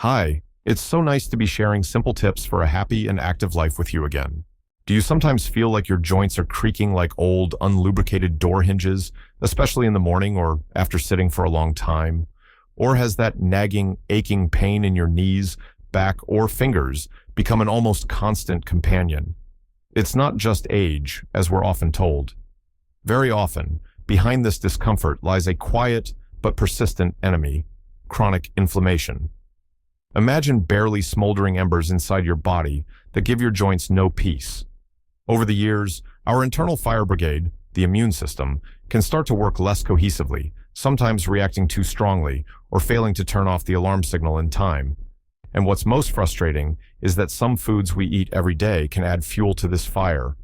Hi, it's so nice to be sharing simple tips for a happy and active life with you again. Do you sometimes feel like your joints are creaking like old, unlubricated door hinges, especially in the morning or after sitting for a long time? Or has that nagging, aching pain in your knees, back, or fingers become an almost constant companion? It's not just age, as we're often told. Very often, behind this discomfort lies a quiet but persistent enemy: chronic inflammation. Imagine barely smoldering embers inside your body that give your joints no peace. Over the years, our internal fire brigade, the immune system, can start to work less cohesively, sometimes reacting too strongly or failing to turn off the alarm signal in time. And what's most frustrating is that some foods we eat every day can add fuel to this fire.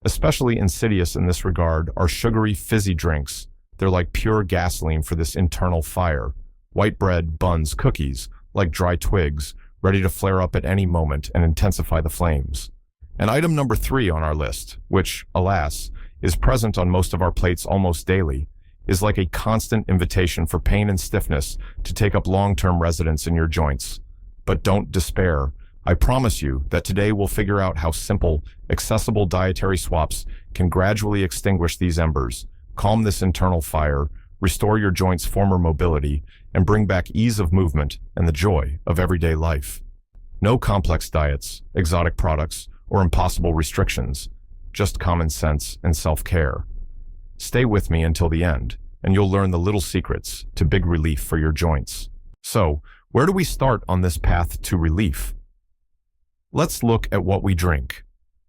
Especially insidious in this regard are sugary, fizzy drinks. They're like pure gasoline for this internal fire. White bread, buns, cookies, like dry twigs, ready to flare up at any moment and intensify the flames. And item number 3 on our list, which, alas, is present on most of our plates almost daily, is like a constant invitation for pain and stiffness to take up long-term residence in your joints. But don't despair. I promise you that today we'll figure out how simple, accessible dietary swaps can gradually extinguish these embers, calm this internal fire, restore your joints' former mobility, and bring back ease of movement and the joy of everyday life. No complex diets, exotic products, or impossible restrictions, just common sense and self-care. Stay with me until the end, and you'll learn the little secrets to big relief for your joints. So, where do we start on this path to relief? Let's look at what we drink.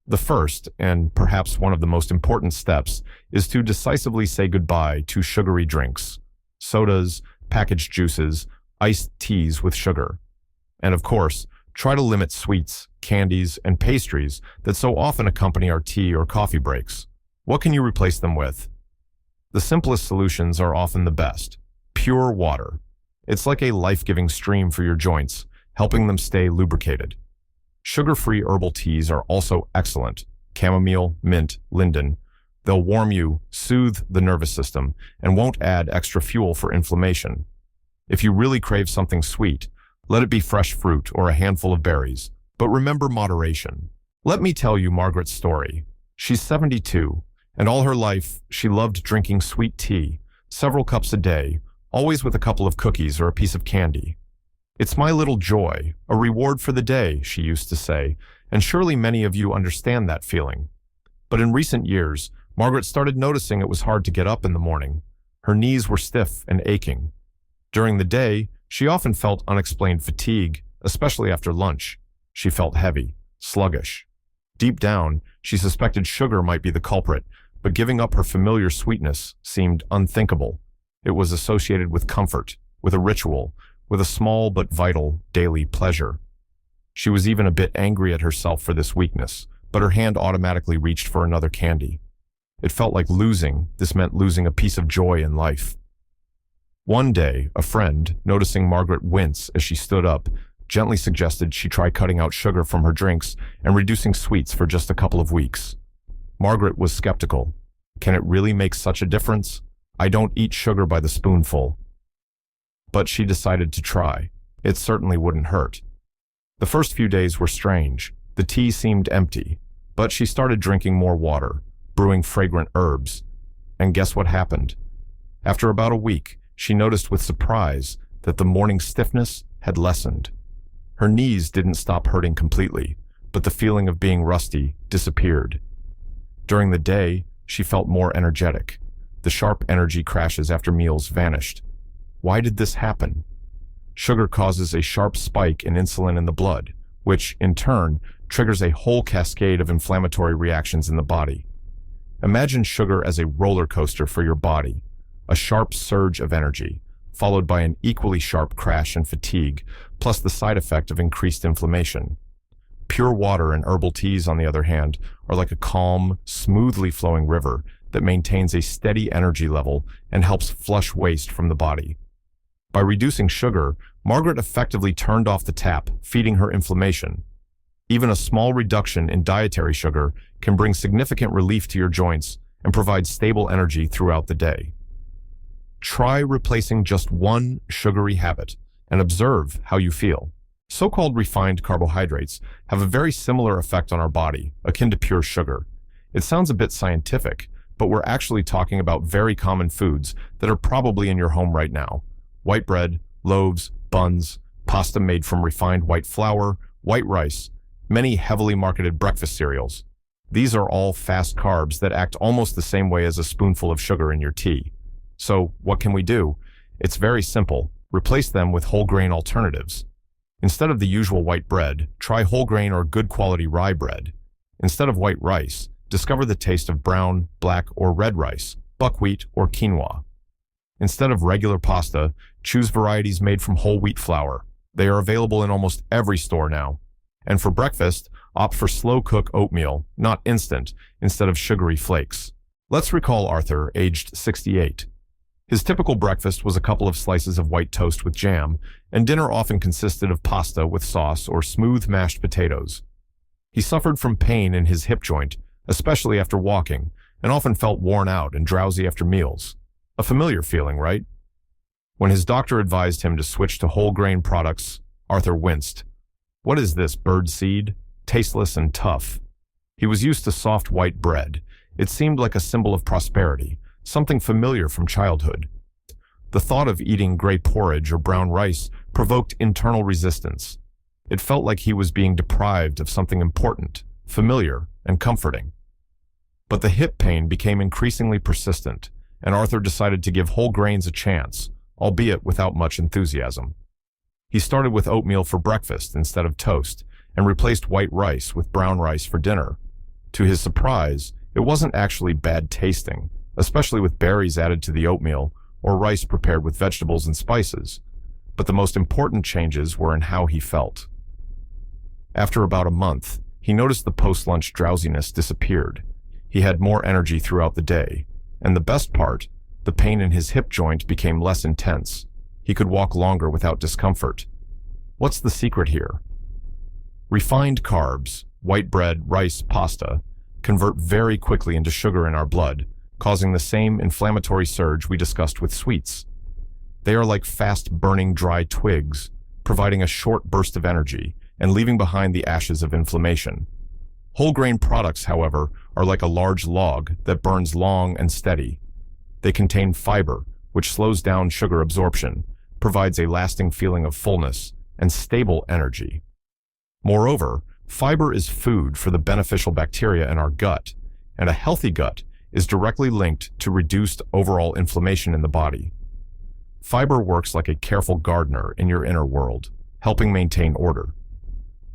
The first, and perhaps one of the most important steps, is to decisively say goodbye to sugary drinks, sodas, packaged juices, iced teas with sugar. And of course, try to limit sweets, candies, and pastries that so often accompany our tea or coffee breaks. What can you replace them with? The simplest solutions are often the best. Pure water. It's like a life-giving stream for your joints, helping them stay lubricated. Sugar-free herbal teas are also excellent. Chamomile, mint, linden. They'll warm you, soothe the nervous system, and won't add extra fuel for inflammation. If you really crave something sweet, let it be fresh fruit or a handful of berries. But remember moderation. Let me tell you Margaret's story. She's 72, and all her life she loved drinking sweet tea, several cups a day, always with a couple of cookies or a piece of candy. "It's my little joy, a reward for the day," she used to say, and surely many of you understand that feeling. But in recent years, Margaret started noticing it was hard to get up in the morning. Her knees were stiff and aching. During the day, she often felt unexplained fatigue, especially after lunch. She felt heavy, sluggish. Deep down, she suspected sugar might be the culprit, but giving up her familiar sweetness seemed unthinkable. It was associated with comfort, with a ritual, with a small but vital daily pleasure. She was even a bit angry at herself for this weakness, but her hand automatically reached for another candy. It felt like losing. This meant losing a piece of joy in life. One day, a friend, noticing Margaret wince as she stood up, gently suggested she try cutting out sugar from her drinks and reducing sweets for just a couple of weeks. Margaret was skeptical. Can it really make such a difference? I don't eat sugar by the spoonful. But she decided to try. It certainly wouldn't hurt. The first few days were strange. The tea seemed empty, but she started drinking more water, brewing fragrant herbs. And guess what happened? After about a week, she noticed with surprise that the morning stiffness had lessened. Her knees didn't stop hurting completely, but the feeling of being rusty disappeared. During the day, she felt more energetic. The sharp energy crashes after meals vanished. Why did this happen? Sugar causes a sharp spike in insulin in the blood, which, in turn, triggers a whole cascade of inflammatory reactions in the body. Imagine sugar as a roller coaster for your body, a sharp surge of energy, followed by an equally sharp crash and fatigue, plus the side effect of increased inflammation. Pure water and herbal teas, on the other hand, are like a calm, smoothly flowing river that maintains a steady energy level and helps flush waste from the body. By reducing sugar, Margaret effectively turned off the tap, feeding her inflammation. Even a small reduction in dietary sugar can bring significant relief to your joints and provide stable energy throughout the day. Try replacing just one sugary habit and observe how you feel. So-called refined carbohydrates have a very similar effect on our body, akin to pure sugar. It sounds a bit scientific, but we're actually talking about very common foods that are probably in your home right now. White bread, loaves, buns, pasta made from refined white flour, white rice, many heavily marketed breakfast cereals. These are all fast carbs that act almost the same way as a spoonful of sugar in your tea. So, what can we do? It's very simple. Replace them with whole grain alternatives. Instead of the usual white bread, try whole grain or good quality rye bread. Instead of white rice, discover the taste of brown, black, or red rice, buckwheat, or quinoa. Instead of regular pasta, choose varieties made from whole wheat flour. They are available in almost every store now. And for breakfast, opt for slow-cook oatmeal, not instant, instead of sugary flakes. Let's recall Arthur, aged 68. His typical breakfast was a couple of slices of white toast with jam, and dinner often consisted of pasta with sauce or smooth mashed potatoes. He suffered from pain in his hip joint, especially after walking, and often felt worn out and drowsy after meals. A familiar feeling, right? When his doctor advised him to switch to whole grain products, Arthur winced. What is this, bird seed? Tasteless and tough. He was used to soft white bread. It seemed like a symbol of prosperity, something familiar from childhood. The thought of eating gray porridge or brown rice provoked internal resistance. It felt like he was being deprived of something important, familiar, and comforting. But the hip pain became increasingly persistent, and Arthur decided to give whole grains a chance, albeit without much enthusiasm. He started with oatmeal for breakfast instead of toast, and replaced white rice with brown rice for dinner. To his surprise, it wasn't actually bad tasting, especially with berries added to the oatmeal or rice prepared with vegetables and spices. But the most important changes were in how he felt. After about a month, he noticed the post-lunch drowsiness disappeared. He had more energy throughout the day, and the best part, the pain in his hip joint became less intense. He could walk longer without discomfort. What's the secret here? Refined carbs, white bread, rice, pasta, convert very quickly into sugar in our blood, causing the same inflammatory surge we discussed with sweets. They are like fast-burning dry twigs, providing a short burst of energy and leaving behind the ashes of inflammation. Whole grain products, however, are like a large log that burns long and steady. They contain fiber, which slows down sugar absorption, provides a lasting feeling of fullness, and stable energy. Moreover, fiber is food for the beneficial bacteria in our gut, and a healthy gut is directly linked to reduced overall inflammation in the body. Fiber works like a careful gardener in your inner world, helping maintain order.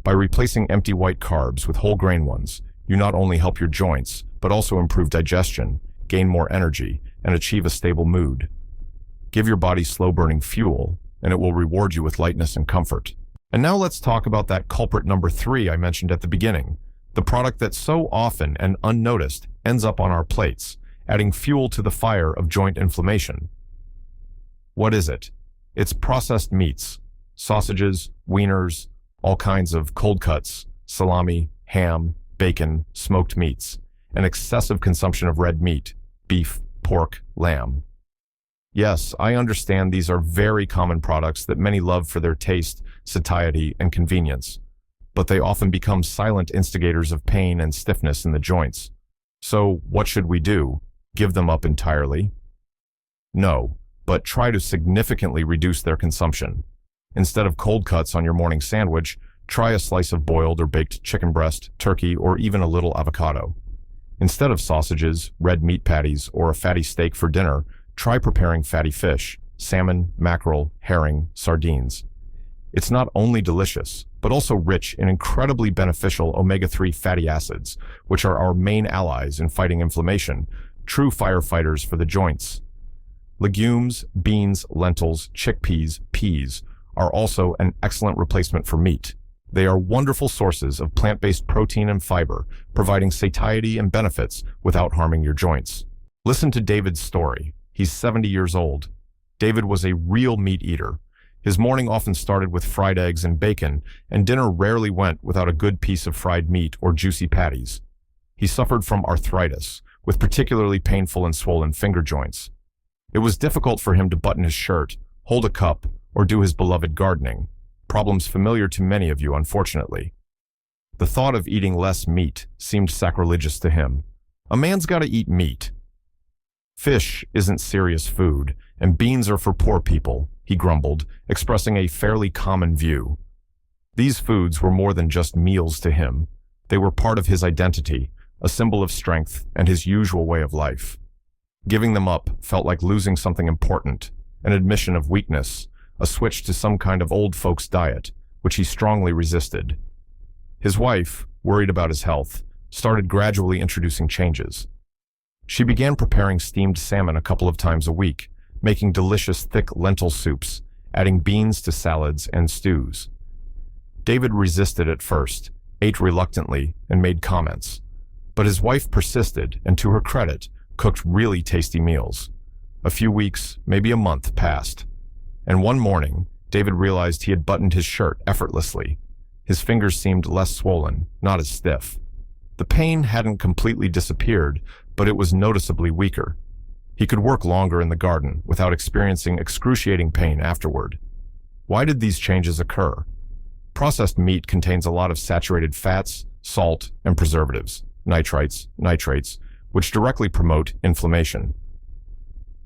By replacing empty white carbs with whole grain ones, you not only help your joints, but also improve digestion, gain more energy, and achieve a stable mood. Give your body slow-burning fuel, and it will reward you with lightness and comfort. And now let's talk about that culprit number 3 I mentioned at the beginning, the product that so often and unnoticed ends up on our plates, adding fuel to the fire of joint inflammation. What is it? It's processed meats, sausages, wieners, all kinds of cold cuts, salami, ham, bacon, smoked meats, and excessive consumption of red meat, beef, pork, lamb. Yes, I understand these are very common products that many love for their taste, satiety, and convenience, but they often become silent instigators of pain and stiffness in the joints. So, what should we do? Give them up entirely? No, but try to significantly reduce their consumption. Instead of cold cuts on your morning sandwich, try a slice of boiled or baked chicken breast, turkey, or even a little avocado. Instead of sausages, red meat patties, or a fatty steak for dinner, try preparing fatty fish, salmon, mackerel, herring, sardines. It's not only delicious, but also rich in incredibly beneficial omega-3 fatty acids, which are our main allies in fighting inflammation, true firefighters for the joints. Legumes, beans, lentils, chickpeas, peas are also an excellent replacement for meat. They are wonderful sources of plant-based protein and fiber, providing satiety and benefits without harming your joints. Listen to David's story. He's 70 years old. David was a real meat eater. His morning often started with fried eggs and bacon, and dinner rarely went without a good piece of fried meat or juicy patties. He suffered from arthritis, with particularly painful and swollen finger joints. It was difficult for him to button his shirt, hold a cup, or do his beloved gardening, problems familiar to many of you, unfortunately. The thought of eating less meat seemed sacrilegious to him. A man's got to eat meat. Fish isn't serious food, and beans are for poor people, he grumbled, expressing a fairly common view. These foods were more than just meals to him. They were part of his identity, a symbol of strength and his usual way of life. Giving them up felt like losing something important, an admission of weakness, a switch to some kind of old folks' diet, which he strongly resisted. His wife, worried about his health, started gradually introducing changes. She began preparing steamed salmon a couple of times a week, making delicious thick lentil soups, adding beans to salads and stews. David resisted at first, ate reluctantly, and made comments. But his wife persisted and, to her credit, cooked really tasty meals. A few weeks, maybe a month, passed. And one morning, David realized he had buttoned his shirt effortlessly. His fingers seemed less swollen, not as stiff. The pain hadn't completely disappeared, but it was noticeably weaker. He could work longer in the garden without experiencing excruciating pain afterward. Why did these changes occur? Processed meat contains a lot of saturated fats, salt, and preservatives, nitrates, which directly promote inflammation.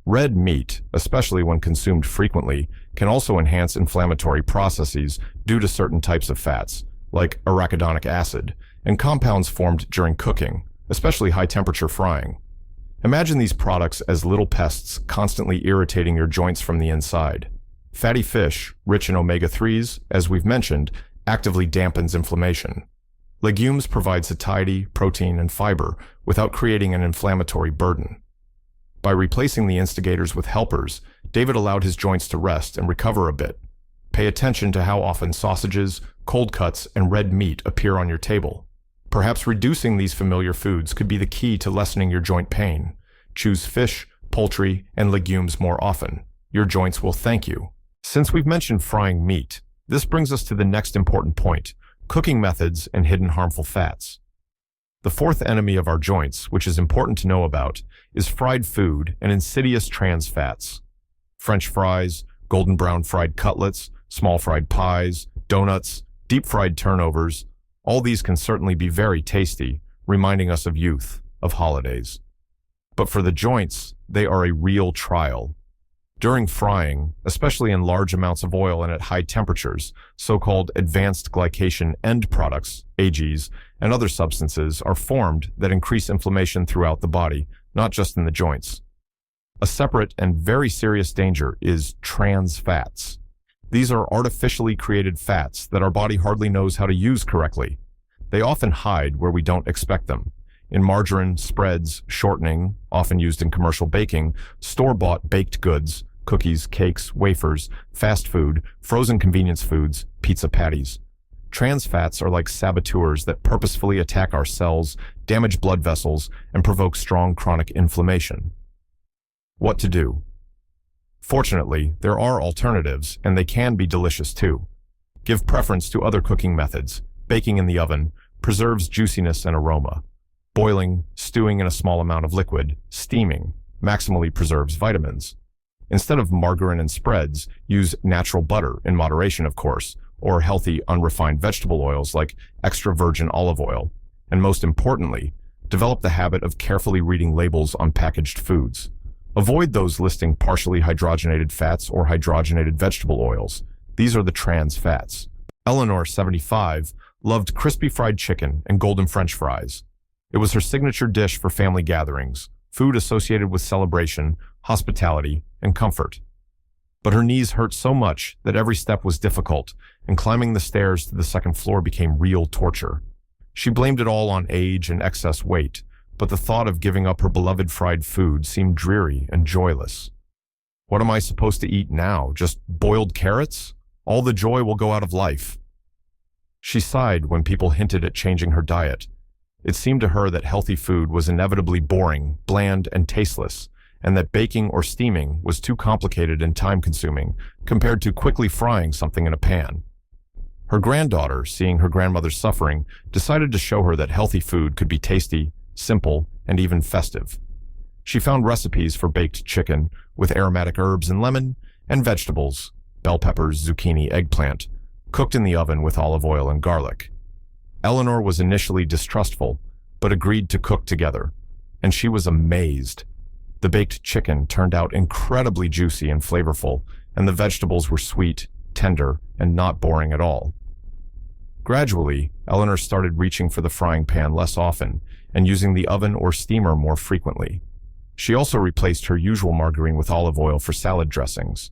Red meat, especially when consumed frequently, can also enhance inflammatory processes due to certain types of fats, like arachidonic acid, and compounds formed during cooking, especially high-temperature frying. Imagine these products as little pests constantly irritating your joints from the inside. Fatty fish, rich in omega-3s, as we've mentioned, actively dampens inflammation. Legumes provide satiety, protein, and fiber without creating an inflammatory burden. By replacing the instigators with helpers, David allowed his joints to rest and recover a bit. Pay attention to how often sausages, cold cuts, and red meat appear on your table. Perhaps reducing these familiar foods could be the key to lessening your joint pain. Choose fish, poultry, and legumes more often. Your joints will thank you. Since we've mentioned frying meat, this brings us to the next important point: cooking methods and hidden harmful fats. The fourth enemy of our joints, which is important to know about, is fried food and insidious trans fats. French fries, golden brown fried cutlets, small fried pies, donuts, deep fried turnovers, all these can certainly be very tasty, reminding us of youth, of holidays. But for the joints, they are a real trial. During frying, especially in large amounts of oil and at high temperatures, so-called advanced glycation end products, AGs, and other substances are formed that increase inflammation throughout the body, not just in the joints. A separate and very serious danger is trans fats. These are artificially created fats that our body hardly knows how to use correctly. They often hide where we don't expect them. In margarine, spreads, shortening, often used in commercial baking, store-bought baked goods, cookies, cakes, wafers, fast food, frozen convenience foods, pizza patties. Trans fats are like saboteurs that purposefully attack our cells, damage blood vessels, and provoke strong chronic inflammation. What to do? Fortunately, there are alternatives, and they can be delicious too. Give preference to other cooking methods. Baking in the oven preserves juiciness and aroma. Boiling, stewing in a small amount of liquid, steaming, maximally preserves vitamins. Instead of margarine and spreads, use natural butter, in moderation of course, or healthy, unrefined vegetable oils like extra virgin olive oil. And most importantly, develop the habit of carefully reading labels on packaged foods. Avoid those listing partially hydrogenated fats or hydrogenated vegetable oils. These are the trans fats. Eleanor, 75, loved crispy fried chicken and golden French fries. It was her signature dish for family gatherings, food associated with celebration, hospitality, and comfort. But her knees hurt so much that every step was difficult, and climbing the stairs to the second floor became real torture. She blamed it all on age and excess weight, but the thought of giving up her beloved fried food seemed dreary and joyless. What am I supposed to eat now? Just boiled carrots? All the joy will go out of life. She sighed when people hinted at changing her diet. It seemed to her that healthy food was inevitably boring, bland, and tasteless, and that baking or steaming was too complicated and time-consuming compared to quickly frying something in a pan. Her granddaughter, seeing her grandmother suffering, decided to show her that healthy food could be tasty, simple, and even festive. She found recipes for baked chicken with aromatic herbs and lemon, and vegetables, bell peppers, zucchini, eggplant, cooked in the oven with olive oil and garlic. Eleanor was initially distrustful, but agreed to cook together, and she was amazed. The baked chicken turned out incredibly juicy and flavorful, and the vegetables were sweet, tender, and not boring at all. Gradually, Eleanor started reaching for the frying pan less often and using the oven or steamer more frequently. She also replaced her usual margarine with olive oil for salad dressings.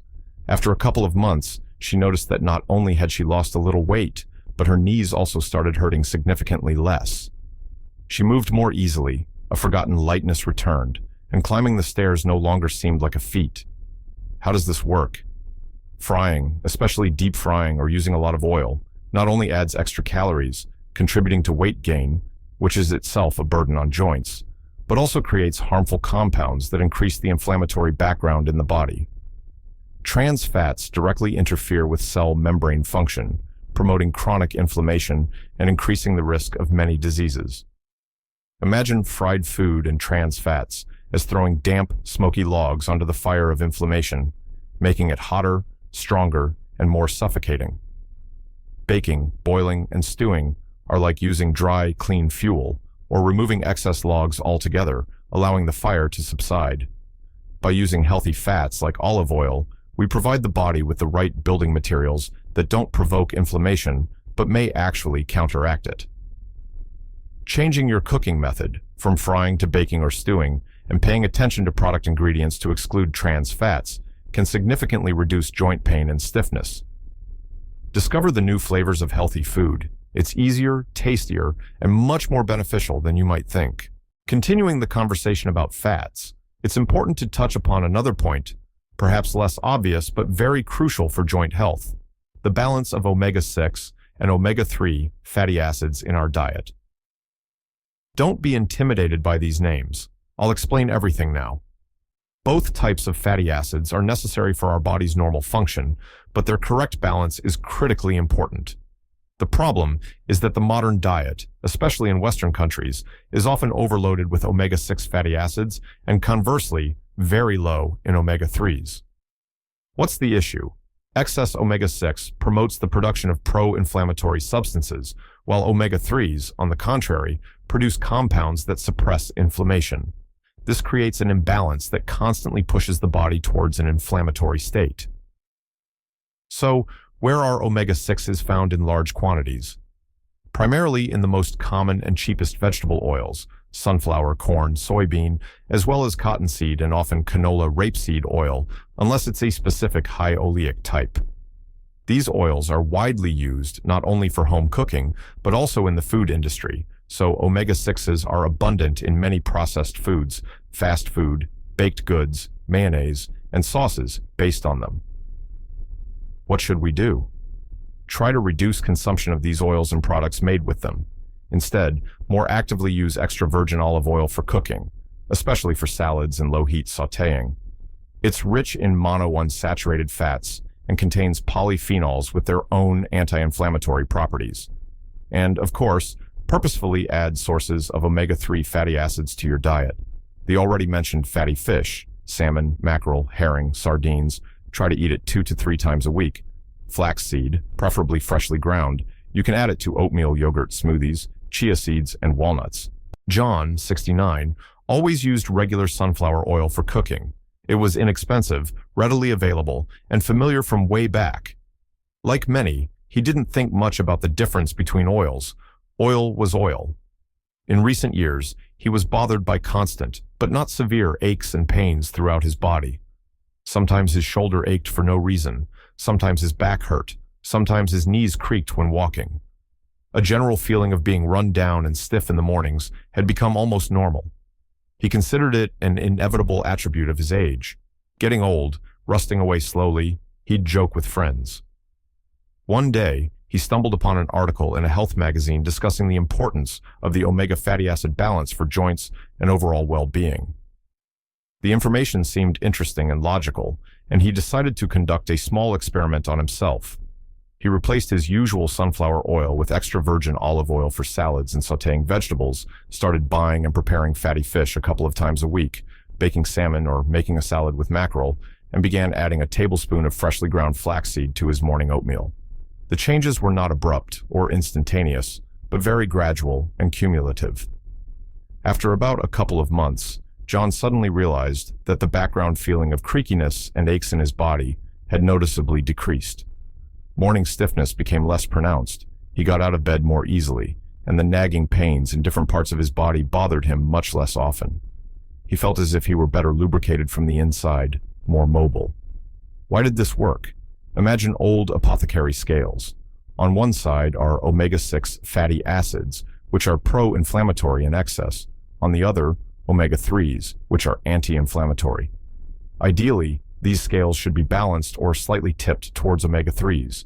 After a couple of months, she noticed that not only had she lost a little weight, but her knees also started hurting significantly less. She moved more easily, a forgotten lightness returned, and climbing the stairs no longer seemed like a feat. How does this work? Frying, especially deep frying or using a lot of oil, not only adds extra calories, contributing to weight gain, which is itself a burden on joints, but also creates harmful compounds that increase the inflammatory background in the body. Trans fats directly interfere with cell membrane function, promoting chronic inflammation and increasing the risk of many diseases. Imagine fried food and trans fats as throwing damp, smoky logs onto the fire of inflammation, making it hotter, stronger, and more suffocating. Baking, boiling, and stewing are like using dry, clean fuel, or removing excess logs altogether, allowing the fire to subside. By using healthy fats like olive oil, we provide the body with the right building materials that don't provoke inflammation, but may actually counteract it. Changing your cooking method, from frying to baking or stewing, and paying attention to product ingredients to exclude trans fats, can significantly reduce joint pain and stiffness. Discover the new flavors of healthy food. It's easier, tastier, and much more beneficial than you might think. Continuing the conversation about fats, it's important to touch upon another point, perhaps less obvious but very crucial for joint health: the balance of omega-6 and omega-3 fatty acids in our diet. Don't be intimidated by these names. I'll explain everything now. Both types of fatty acids are necessary for our body's normal function, but their correct balance is critically important. The problem is that the modern diet, especially in Western countries, is often overloaded with omega-6 fatty acids and conversely, very low in omega-3s. What's the issue? Excess omega-6 promotes the production of pro-inflammatory substances, while omega-3s, on the contrary, produce compounds that suppress inflammation. This creates an imbalance that constantly pushes the body towards an inflammatory state. So, where are omega-6s found in large quantities? Primarily in the most common and cheapest vegetable oils, sunflower, corn, soybean, as well as cottonseed and often canola rapeseed oil, unless it's a specific high oleic type. These oils are widely used not only for home cooking, but also in the food industry, so omega-6s are abundant in many processed foods, fast food, baked goods, mayonnaise, and sauces based on them. What should we do? Try to reduce consumption of these oils and products made with them. Instead, more actively use extra virgin olive oil for cooking, especially for salads and low-heat sautéing. It's rich in monounsaturated fats and contains polyphenols with their own anti-inflammatory properties. And, of course, purposefully add sources of omega-3 fatty acids to your diet. The already mentioned fatty fish, salmon, mackerel, herring, sardines, try to eat it 2 to 3 times a week. Flaxseed, preferably freshly ground, you can add it to oatmeal yogurt smoothies, chia seeds, and walnuts. John, 69, always used regular sunflower oil for cooking. It was inexpensive, readily available, and familiar from way back. Like many, he didn't think much about the difference between oils. Oil was oil. In recent years, he was bothered by constant, but not severe, aches and pains throughout his body. Sometimes his shoulder ached for no reason, sometimes his back hurt, sometimes his knees creaked when walking. A general feeling of being run down and stiff in the mornings had become almost normal. He considered it an inevitable attribute of his age. Getting old, rusting away slowly, he'd joke with friends. One day, he stumbled upon an article in a health magazine discussing the importance of the omega fatty acid balance for joints and overall well-being. The information seemed interesting and logical, and he decided to conduct a small experiment on himself. He replaced his usual sunflower oil with extra virgin olive oil for salads and sautéing vegetables, started buying and preparing fatty fish a couple of times a week, baking salmon or making a salad with mackerel, and began adding a tablespoon of freshly ground flaxseed to his morning oatmeal. The changes were not abrupt or instantaneous, but very gradual and cumulative. After about a couple of months, John suddenly realized that the background feeling of creakiness and aches in his body had noticeably decreased. Morning stiffness became less pronounced, he got out of bed more easily, and the nagging pains in different parts of his body bothered him much less often. He felt as if he were better lubricated from the inside, more mobile. Why did this work? Imagine old apothecary scales. On one side are omega-6 fatty acids, which are pro-inflammatory in excess. On the other, omega-3s, which are anti-inflammatory. Ideally, these scales should be balanced or slightly tipped towards omega-3s.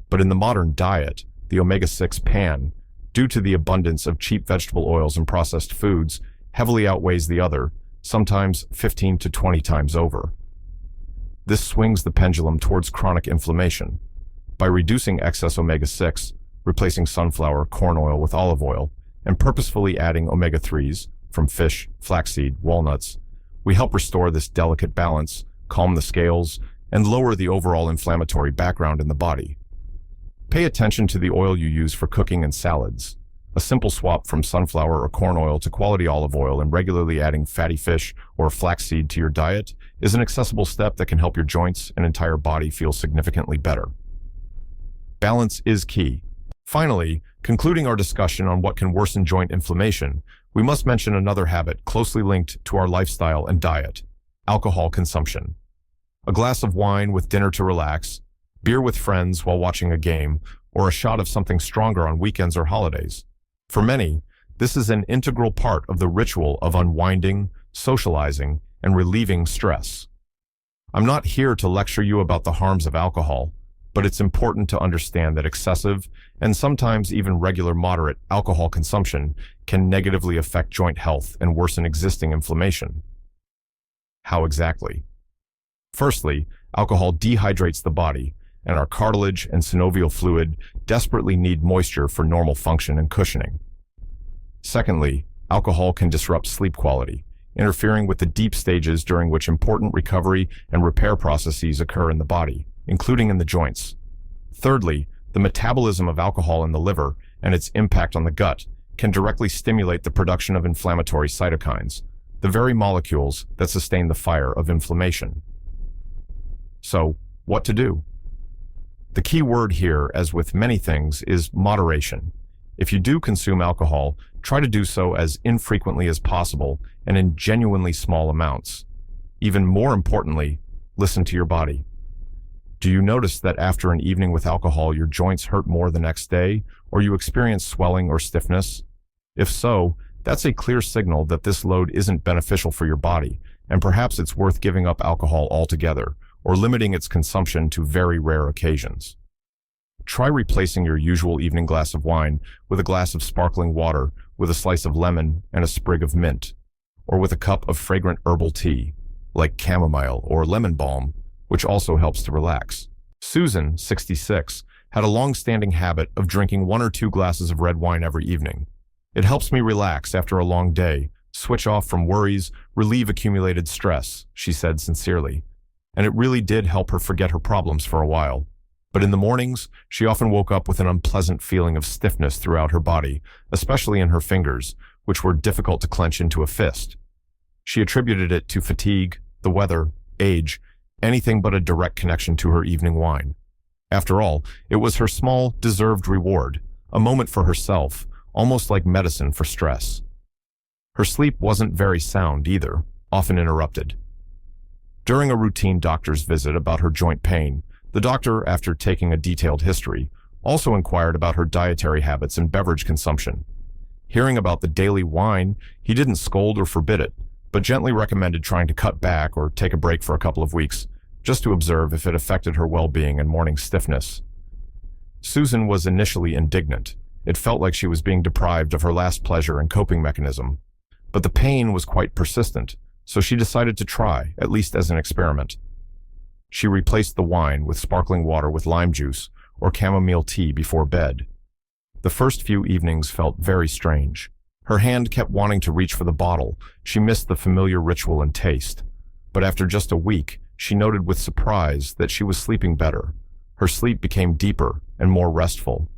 But in the modern diet, the omega-6 pan, due to the abundance of cheap vegetable oils and processed foods, heavily outweighs the other, sometimes 15 to 20 times over. This swings the pendulum towards chronic inflammation. By reducing excess omega-6, replacing sunflower, corn oil with olive oil, and purposefully adding omega-3s from fish, flaxseed, walnuts, we help restore this delicate balance, calm the scales, and lower the overall inflammatory background in the body. Pay attention to the oil you use for cooking and salads. A simple swap from sunflower or corn oil to quality olive oil and regularly adding fatty fish or flaxseed to your diet is an accessible step that can help your joints and entire body feel significantly better. Balance is key. Finally, concluding our discussion on what can worsen joint inflammation, we must mention another habit closely linked to our lifestyle and diet: alcohol consumption. A glass of wine with dinner to relax, beer with friends while watching a game, or a shot of something stronger on weekends or holidays. For many, this is an integral part of the ritual of unwinding, socializing, and relieving stress. I'm not here to lecture you about the harms of alcohol, but it's important to understand that excessive, and sometimes even regular moderate, alcohol consumption can negatively affect joint health and worsen existing inflammation. How exactly? Firstly, alcohol dehydrates the body, and our cartilage and synovial fluid desperately need moisture for normal function and cushioning. Secondly, alcohol can disrupt sleep quality, interfering with the deep stages during which important recovery and repair processes occur in the body, including in the joints. Thirdly, the metabolism of alcohol in the liver and its impact on the gut can directly stimulate the production of inflammatory cytokines, the very molecules that sustain the fire of inflammation. So, what to do? The key word here, as with many things, is moderation. If you do consume alcohol, try to do so as infrequently as possible and in genuinely small amounts. Even more importantly, listen to your body. Do you notice that after an evening with alcohol, your joints hurt more the next day, or you experience swelling or stiffness? If so, that's a clear signal that this load isn't beneficial for your body, and perhaps it's worth giving up alcohol altogether, or limiting its consumption to very rare occasions. Try replacing your usual evening glass of wine with a glass of sparkling water with a slice of lemon and a sprig of mint, or with a cup of fragrant herbal tea, like chamomile or lemon balm, which also helps to relax. Susan, 66, had a long-standing habit of drinking 1 or 2 glasses of red wine every evening. It helps me relax after a long day, switch off from worries, relieve accumulated stress, she said sincerely. And it really did help her forget her problems for a while. But in the mornings, she often woke up with an unpleasant feeling of stiffness throughout her body, especially in her fingers, which were difficult to clench into a fist. She attributed it to fatigue, the weather, age, anything but a direct connection to her evening wine. After all, it was her small, deserved reward, a moment for herself, almost like medicine for stress. Her sleep wasn't very sound either, often interrupted. During a routine doctor's visit about her joint pain, the doctor, after taking a detailed history, also inquired about her dietary habits and beverage consumption. Hearing about the daily wine, he didn't scold or forbid it, but gently recommended trying to cut back or take a break for a couple of weeks, just to observe if it affected her well-being and morning stiffness. Susan was initially indignant. It felt like she was being deprived of her last pleasure and coping mechanism. But the pain was quite persistent, so she decided to try, at least as an experiment. She replaced the wine with sparkling water with lime juice or chamomile tea before bed. The first few evenings felt very strange. Her hand kept wanting to reach for the bottle. She missed the familiar ritual and taste. But after just a week, she noted with surprise that she was sleeping better. Her sleep became deeper and more restful.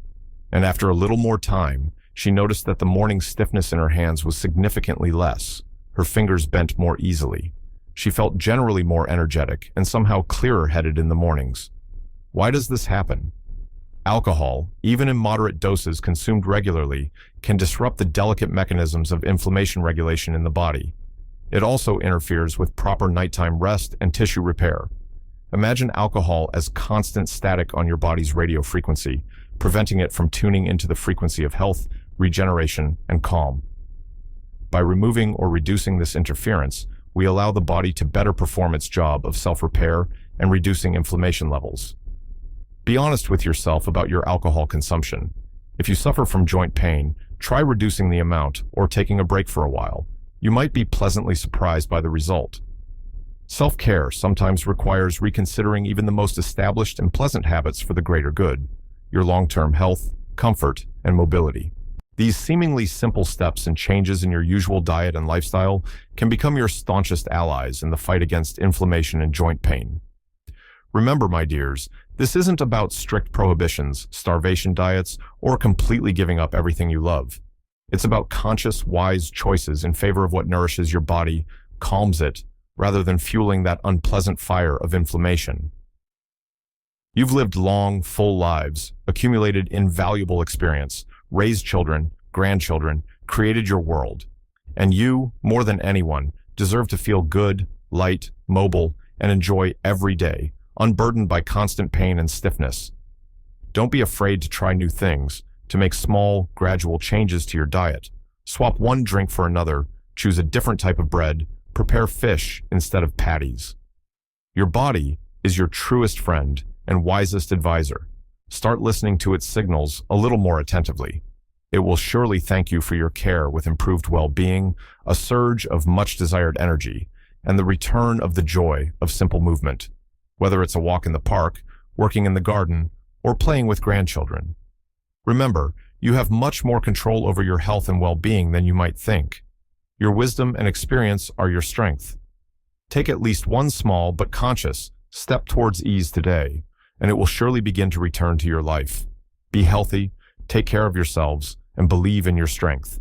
And after a little more time, she noticed that the morning stiffness in her hands was significantly less. Her fingers bent more easily. She felt generally more energetic and somehow clearer-headed in the mornings. Why does this happen? Alcohol, even in moderate doses consumed regularly, can disrupt the delicate mechanisms of inflammation regulation in the body. It also interferes with proper nighttime rest and tissue repair. Imagine alcohol as constant static on your body's radio frequency, preventing it from tuning into the frequency of health, regeneration, and calm. By removing or reducing this interference, we allow the body to better perform its job of self-repair and reducing inflammation levels. Be honest with yourself about your alcohol consumption. If you suffer from joint pain, try reducing the amount or taking a break for a while. You might be pleasantly surprised by the result. Self-care sometimes requires reconsidering even the most established and pleasant habits for the greater good, your long-term health, comfort, and mobility. These seemingly simple steps and changes in your usual diet and lifestyle can become your staunchest allies in the fight against inflammation and joint pain. Remember, my dears, this isn't about strict prohibitions, starvation diets, or completely giving up everything you love. It's about conscious, wise choices in favor of what nourishes your body, calms it, rather than fueling that unpleasant fire of inflammation. You've lived long, full lives, accumulated invaluable experience, raised children, grandchildren, created your world. And you, more than anyone, deserve to feel good, light, mobile, and enjoy every day, unburdened by constant pain and stiffness. Don't be afraid to try new things, to make small, gradual changes to your diet. Swap one drink for another, choose a different type of bread, prepare fish instead of patties. Your body is your truest friend and wisest advisor. Start listening to its signals a little more attentively. It will surely thank you for your care with improved well-being, a surge of much-desired energy, and the return of the joy of simple movement. Whether it's a walk in the park, working in the garden, or playing with grandchildren. Remember, you have much more control over your health and well-being than you might think. Your wisdom and experience are your strength. Take at least one small but conscious step towards ease today, and it will surely begin to return to your life. Be healthy, take care of yourselves, and believe in your strength.